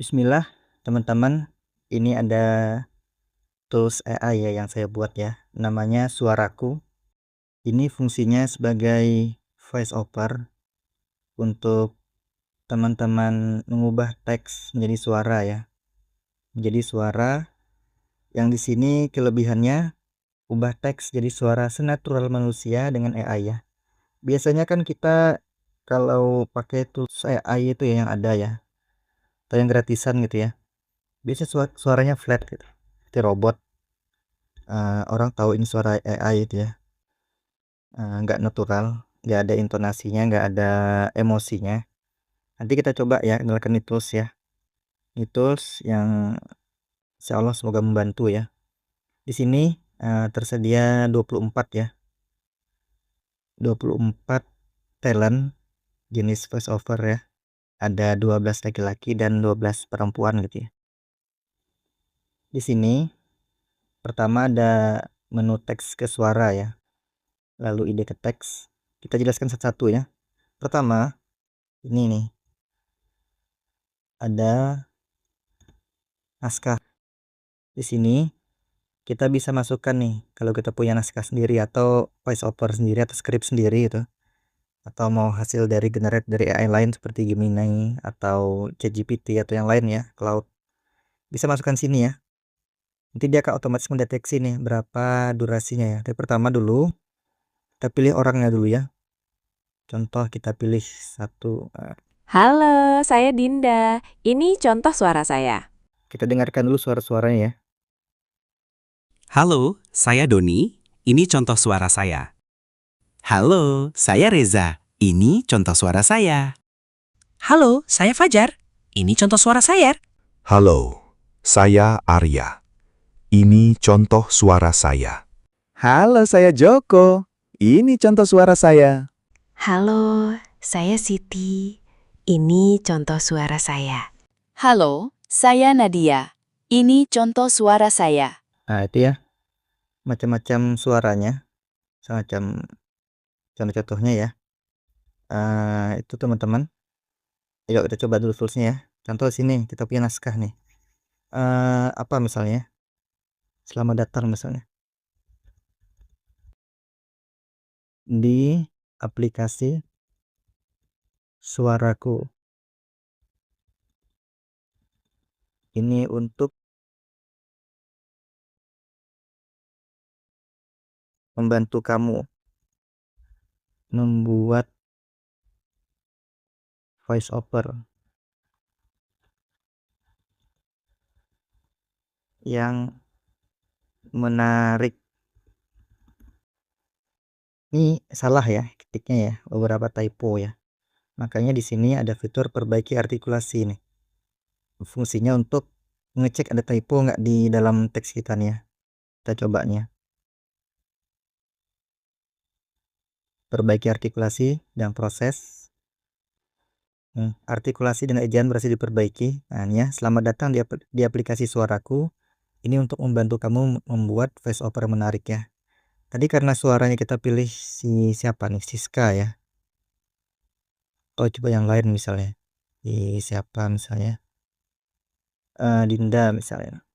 Bismillah, teman-teman. Ini ada tools AI ya yang saya buat ya. Namanya Suaraku. Ini fungsinya sebagai voice over untuk teman-teman mengubah teks menjadi suara ya. Menjadi suara yang di sini kelebihannya ubah teks jadi suara senatural manusia dengan AI ya. Biasanya kan kita kalau pakai tools AI itu ya yang ada ya, atau yang gratisan gitu ya. Biasanya suaranya flat gitu. Seperti robot. Orang tahu ini suara AI itu ya, nggak natural, nggak ada intonasinya, nggak ada emosinya. Nanti kita coba ya nyalakan di tools ya, di tools yang insya Allah semoga membantu ya. Di sini tersedia 24 ya, 24 talent jenis voice over ya. Ada 12 laki-laki dan 12 perempuan gitu ya. Di sini pertama ada menu teks ke suara ya, lalu ide ke teks. Kita jelaskan satu-satu ya. Pertama, ini nih, ada naskah. Di sini kita bisa masukkan nih kalau kita punya naskah sendiri atau voice over sendiri atau skrip sendiri itu, atau mau hasil dari generate dari AI lain seperti Gemini atau ChatGPT atau yang lain ya, Cloud. Bisa masukkan sini ya. Nanti dia akan otomatis mendeteksi nih berapa durasinya ya. Tapi pertama dulu kita pilih orangnya dulu ya. Contoh kita pilih satu. Halo, saya Dinda. Ini contoh suara saya. Kita dengarkan dulu suara-suaranya ya. Halo, saya Doni. Ini contoh suara saya. Halo, saya Reza. Ini contoh suara saya. Halo, saya Fajar. Ini contoh suara saya. Halo, saya Arya. Ini contoh suara saya. Halo, saya Joko. Ini contoh suara saya. Halo, saya Siti. Ini contoh suara saya. Halo, saya Nadia. Ini contoh suara saya. Nah itu ya, macam-macam suaranya, semacam contoh-contohnya ya. Itu teman-teman. Yuk kita coba dulu toolsnya ya. Contoh sini kita punya naskah nih. Apa misalnya? Selamat datang misalnya. Di aplikasi Suaraku. Ini untuk membantu kamu membuat voice over yang menarik. Ini salah ya ketiknya ya, beberapa typo ya. Makanya di sini ada fitur perbaiki artikulasi nih. Fungsinya untuk ngecek ada typo nggak di dalam teks kita nih ya. Kita cobanya. Perbaiki artikulasi dan proses. Artikulasi dan ejaan berhasil diperbaiki. Nah ini ya, selamat datang di aplikasi Suaraku. Ini untuk membantu kamu membuat voice over menarik ya. Tadi karena suaranya kita pilih siapa nih, Siska ya. Oh coba yang lain misalnya. Siapa misalnya? Dinda misalnya.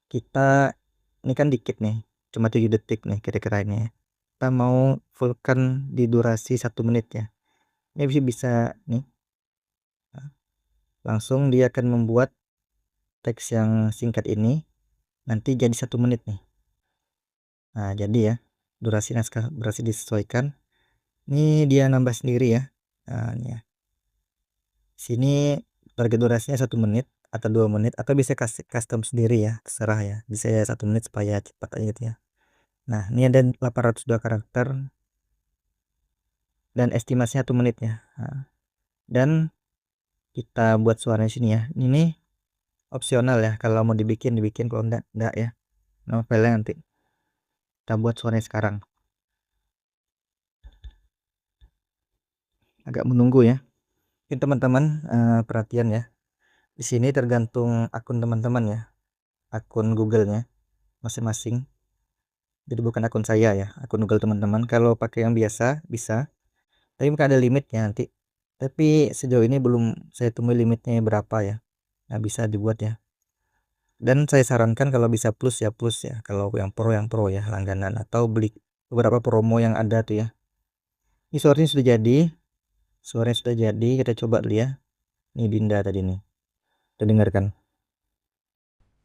Kita ini kan dikit nih, cuma 7 detik nih kira-kira ini ya. Kita mau fullkan di durasi 1 menit ya. Ini bisa nih. Langsung dia akan membuat teks yang singkat ini nanti jadi 1 menit nih. Nah jadi ya, durasi naskah berhasil disesuaikan. Ini dia nambah sendiri ya. Nah ini ya. Sini target durasinya 1 menit atau 2 menit atau bisa kasih custom sendiri ya, terserah ya. Bisa 1 menit supaya cepat aja gitu ya. Nah ini ada 802 karakter dan estimasinya 1 menit ya. Nah, dan kita buat suaranya sini ya. Ini opsional ya, kalau mau dibikin, kalau enggak ya. Nama filenya nanti kita buat suaranya sekarang. Agak menunggu ya. Ini teman-teman perhatian ya. Di sini tergantung akun teman-teman ya. Akun Google-nya masing-masing. Jadi bukan akun saya ya, akun Google teman-teman. Kalau pakai yang biasa bisa. Tapi mungkin ada limitnya nanti. Tapi sejauh ini belum saya temui limitnya berapa ya. Nah, bisa dibuat ya. Dan saya sarankan kalau bisa plus ya plus ya. Kalau yang pro ya langganan atau beli beberapa promo yang ada tuh ya. Ini suaranya sudah jadi. Suaranya sudah jadi, kita coba dulu ya. Ini Dinda tadi nih. Kita dengarkan.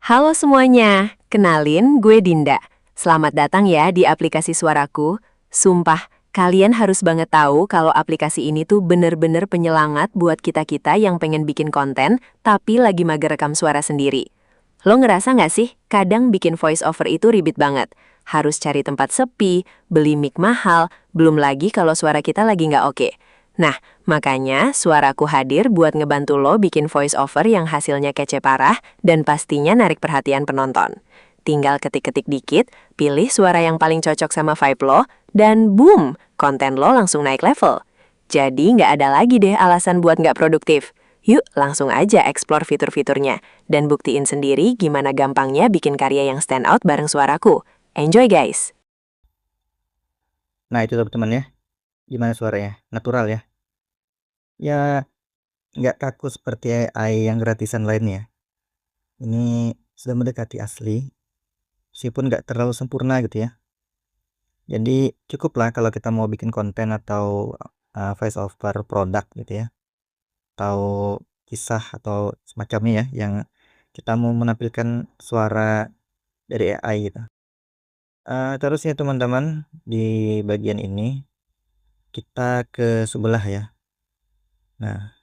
Halo semuanya, kenalin gue Dinda. Selamat datang ya di aplikasi Suaraku. Sumpah, kalian harus banget tahu kalau aplikasi ini tuh bener-bener penyelangat buat kita-kita yang pengen bikin konten, tapi lagi mager rekam suara sendiri. Lo ngerasa nggak sih, kadang bikin voice over itu ribet banget. Harus cari tempat sepi, beli mic mahal, belum lagi kalau suara kita lagi nggak oke. Nah, makanya Suaraku hadir buat ngebantu lo bikin voice over yang hasilnya kece parah dan pastinya narik perhatian penonton. Tinggal ketik-ketik dikit, pilih suara yang paling cocok sama vibe lo, dan boom, konten lo langsung naik level. Jadi nggak ada lagi deh alasan buat nggak produktif. Yuk langsung aja explore fitur-fiturnya, dan buktiin sendiri gimana gampangnya bikin karya yang stand out bareng Suaraku. Enjoy guys! Nah, itu teman-teman ya. Gimana suaranya? Natural ya. Ya, nggak kaku seperti AI yang gratisan lainnya. Ini sudah mendekati asli, meskipun nggak terlalu sempurna gitu ya. Jadi cukuplah kalau kita mau bikin konten atau voice over produk gitu ya, atau kisah atau semacamnya ya, yang kita mau menampilkan suara dari AI gitu. Terus ya teman-teman, di bagian ini kita ke sebelah ya. Nah,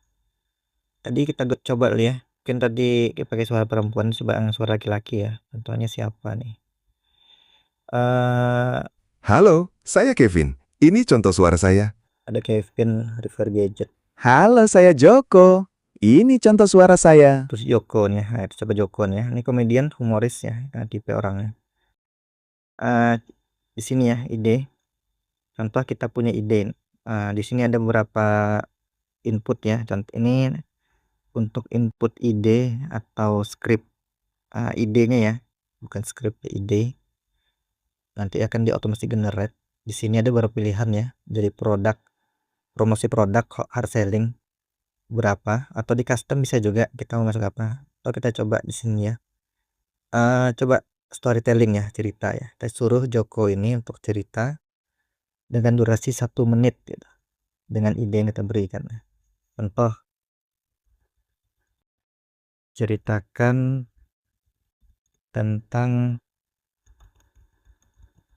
tadi kita coba dulu ya. Mungkin tadi kita pakai suara perempuan, coba yang suara laki-laki ya. Contohnya siapa nih? Eh, Halo, saya Kevin. Ini contoh suara saya. ada Kevin River Gadget, Halo, saya Joko. Ini contoh suara saya. terus Joko nih. Nah, itu coba Joko nih ya. Ini komedian, humoris ya, tipe orangnya. Di sini ya ide. Contoh kita punya ide. Di sini ada beberapa input ya. Contoh ini untuk input ide atau script, idenya ya, bukan script ya, ide. Nanti akan diotomatis generate. Di sini ada beberapa pilihan ya, dari produk, promosi produk, hard selling berapa, atau di custom bisa juga kita mau masuk apa. Atau kita coba di sini ya. Coba storytelling ya, cerita ya. Kita suruh Joko ini untuk cerita dengan durasi 1 menit gitu, dengan ide yang kita berikan. Contoh, ceritakan tentang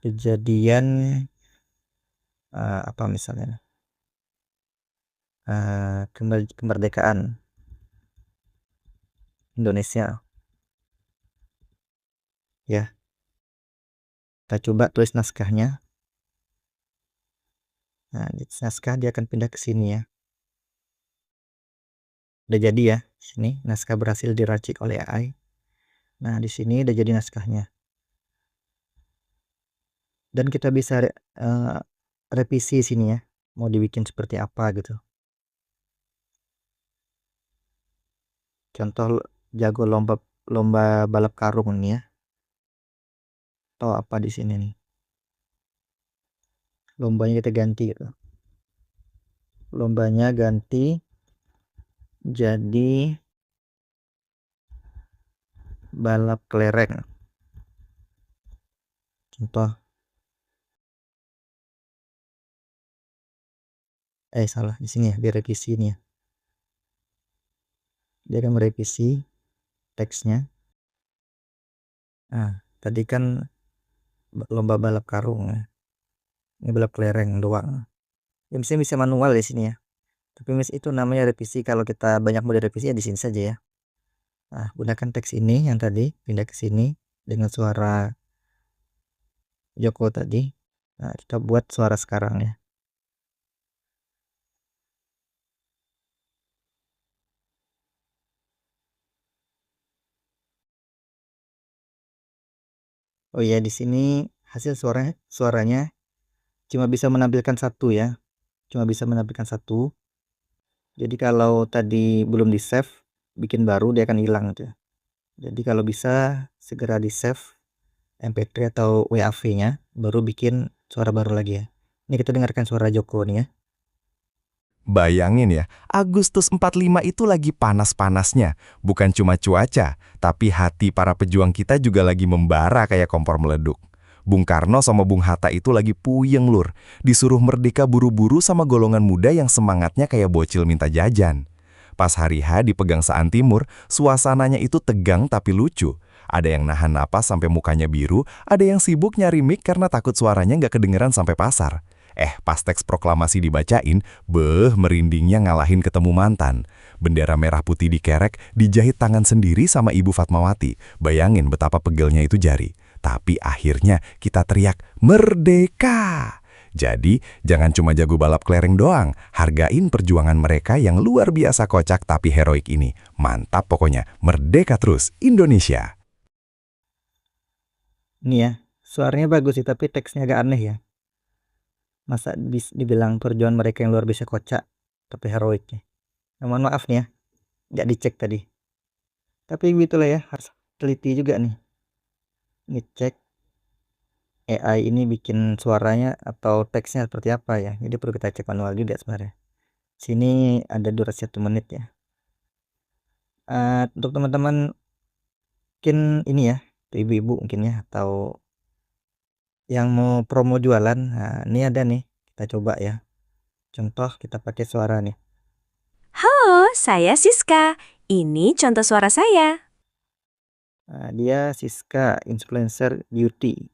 kejadian apa misalnya, kemerdekaan Indonesia ya. Kita coba tulis naskahnya. Nah, di naskah dia akan pindah ke sini ya. Udah jadi ya. Sini naskah berhasil diracik oleh AI. Nah, di sini udah jadi naskahnya. Dan kita bisa revisi sini ya. Mau dibikin seperti apa gitu. Contoh jago lomba balap karung nih ya. Atau apa di sini nih. Lombanya kita ganti gitu. Lombanya ganti jadi balap kelereng. Contoh. Salah di sini ya, direvisi ini ya. Dia akan merevisi teksnya. Nah, tadi kan lomba balap karung ya. Ini balap kelereng doang. Ya, misalnya bisa manual di sini ya. Tapi itu namanya revisi. Kalau kita banyak mau direvisi ya di sini saja ya. Nah, gunakan teks ini yang tadi, pindah ke sini dengan suara Joko tadi. Nah, kita buat suara sekarang ya. Oh iya, di sini hasil suaranya cuma bisa menampilkan satu ya. Cuma bisa menampilkan satu. Jadi kalau tadi belum di save, bikin baru dia akan hilang gitu ya. Jadi kalau bisa segera di save MP3 atau WAV-nya, baru bikin suara baru lagi ya. Ini kita dengarkan suara Joko nih ya. Bayangin ya, Agustus 45 itu lagi panas-panasnya. Bukan cuma cuaca, tapi hati para pejuang kita juga lagi membara kayak kompor meleduk. Bung Karno sama Bung Hatta itu lagi puyeng lur. Disuruh merdeka buru-buru sama golongan muda yang semangatnya kayak bocil minta jajan. Pas hari H dipegang Saan Timur, suasananya itu tegang tapi lucu. Ada yang nahan napas sampai mukanya biru, ada yang sibuk nyari mic karena takut suaranya nggak kedengeran sampai pasar. Pas teks proklamasi dibacain, merindingnya ngalahin ketemu mantan. Bendera merah putih dikerek, dijahit tangan sendiri sama Ibu Fatmawati. Bayangin betapa pegelnya itu jari. Tapi akhirnya kita teriak, merdeka! Jadi, jangan cuma jago balap kelereng doang. Hargain perjuangan mereka yang luar biasa kocak tapi heroik ini. Mantap pokoknya, merdeka terus, Indonesia! Ini ya, suaranya bagus sih, tapi teksnya agak aneh ya. Masa dibilang perjuangan mereka yang luar biasa kocak, tapi heroik ya. Nah, mohon maaf nih ya, nggak dicek tadi. Tapi begitulah ya, harus teliti juga nih. Ngecek AI ini bikin suaranya atau teksnya seperti apa ya. Jadi perlu kita cek manual juga sebenarnya. Sini ada durasi 1 menit ya. Untuk teman-teman mungkin ini ya, ibu-ibu mungkin ya, atau yang mau promo jualan. Nah, ini ada nih, kita coba ya. Contoh kita pakai suara nih. Halo, saya Siska. Ini contoh suara saya. Nah, dia Siska, influencer beauty.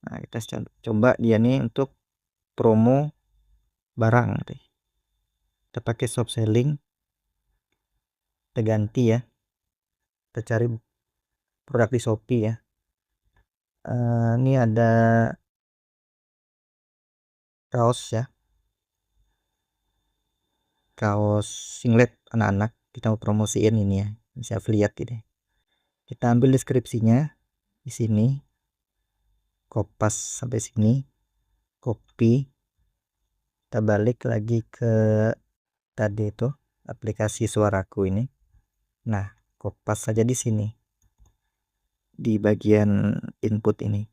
Nah, kita coba dia nih untuk promo barang nih. Kita pakai shop selling. Kita ganti ya. Kita cari produk di Shopee ya. Ini ada kaos ya. Kaos singlet anak-anak. Kita mau promosiin ini ya. Bisa affiliate gitu. Kita ambil deskripsinya di sini. Kopas sampai sini. Copy. Kita balik lagi ke tadi itu aplikasi suaraku ini. Nah, kopas saja di sini. Di bagian input ini.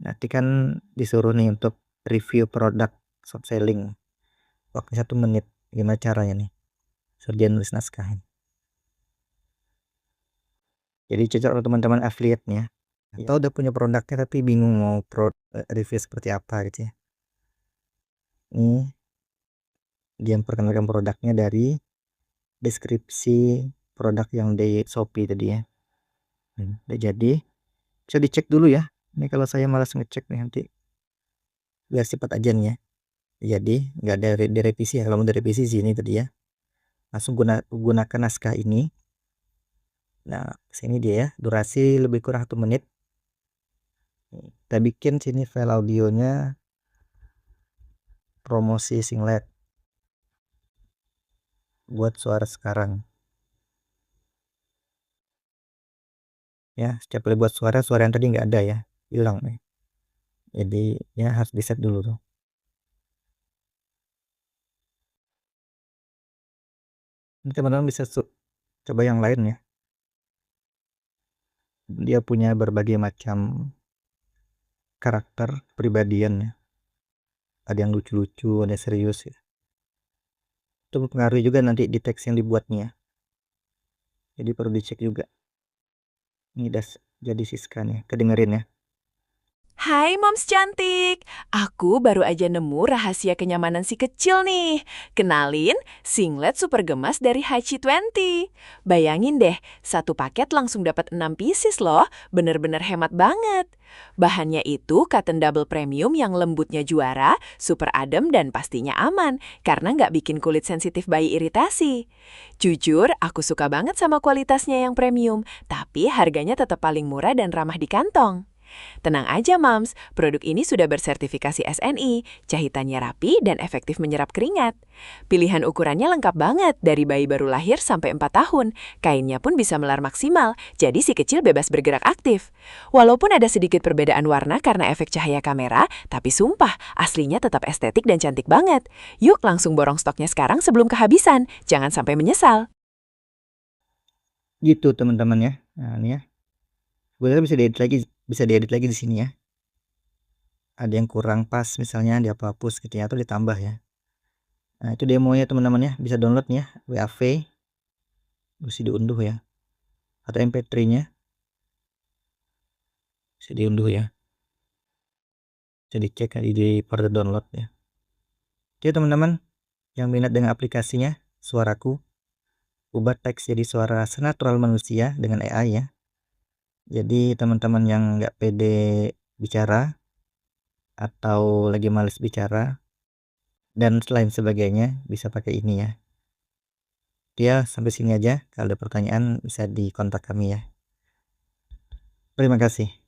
Nanti kan disuruh nih untuk review produk shop selling. Waktu 1 menit. Gimana caranya nih? Suruh dia nulis naskah. Jadi cocok untuk teman-teman affiliate nya. Atau udah punya produknya tapi bingung mau review seperti apa gitu ya. Ini dia memperkenalkan produknya dari deskripsi produk yang di Shopee tadi ya. Udah jadi, bisa dicek dulu ya. Ini kalau saya malas ngecek nih nanti biar cepat aja nih ya. Jadi nggak ada direvisi ya. Kalau mau direvisi sini tadi ya, langsung gunakan naskah ini. Nah, sini dia ya, durasi lebih kurang 1 menit. Kita bikin sini file audionya promosi singlet buat suara sekarang. Ya, setiap kali buat suara yang tadi nggak ada ya, hilang nih. Jadi ya harus di set dulu tuh. Ini teman-teman bisa coba yang lain ya. Dia punya berbagai macam karakter pribadian ya. Ada yang lucu-lucu, ada yang serius ya. Itu mempengaruhi juga nanti di teks yang dibuatnya. Jadi perlu dicek juga. Ini udah jadi Siska nih, kedengerin ya. Hai Moms cantik, aku baru aja nemu rahasia kenyamanan si kecil nih. Kenalin, singlet super gemas dari Hachi 20. Bayangin deh, 1 paket langsung dapat 6 pieces loh, bener-bener hemat banget. Bahannya itu cotton double premium yang lembutnya juara, super adem dan pastinya aman, karena nggak bikin kulit sensitif bayi iritasi. Jujur, aku suka banget sama kualitasnya yang premium, tapi harganya tetap paling murah dan ramah di kantong. Tenang aja Mams, produk ini sudah bersertifikasi SNI, jahitannya rapi dan efektif menyerap keringat. Pilihan ukurannya lengkap banget, dari bayi baru lahir sampai 4 tahun. Kainnya pun bisa melar maksimal, jadi si kecil bebas bergerak aktif. Walaupun ada sedikit perbedaan warna karena efek cahaya kamera, tapi sumpah, aslinya tetap estetik dan cantik banget. Yuk langsung borong stoknya sekarang sebelum kehabisan, jangan sampai menyesal. Gitu teman-teman ya. Nah, ini ya. Sebenarnya bisa diedit lagi di sini ya. Ada yang kurang pas misalnya dihapus gitu ya, atau ditambah ya. Nah, itu demonya teman-teman ya, bisa download ya, WAV. Mesti diunduh ya. Atau MP3-nya. Bisa diunduh ya. Bisa dicek di folder download ya. Oke teman-teman, yang minat dengan aplikasinya Suaraku, ubah teks jadi suara senatural manusia dengan AI ya. Jadi teman-teman yang nggak pede bicara atau lagi males bicara dan lain sebagainya bisa pakai ini ya. Ya, sampai sini aja. Kalau ada pertanyaan bisa dikontak kami ya. Terima kasih.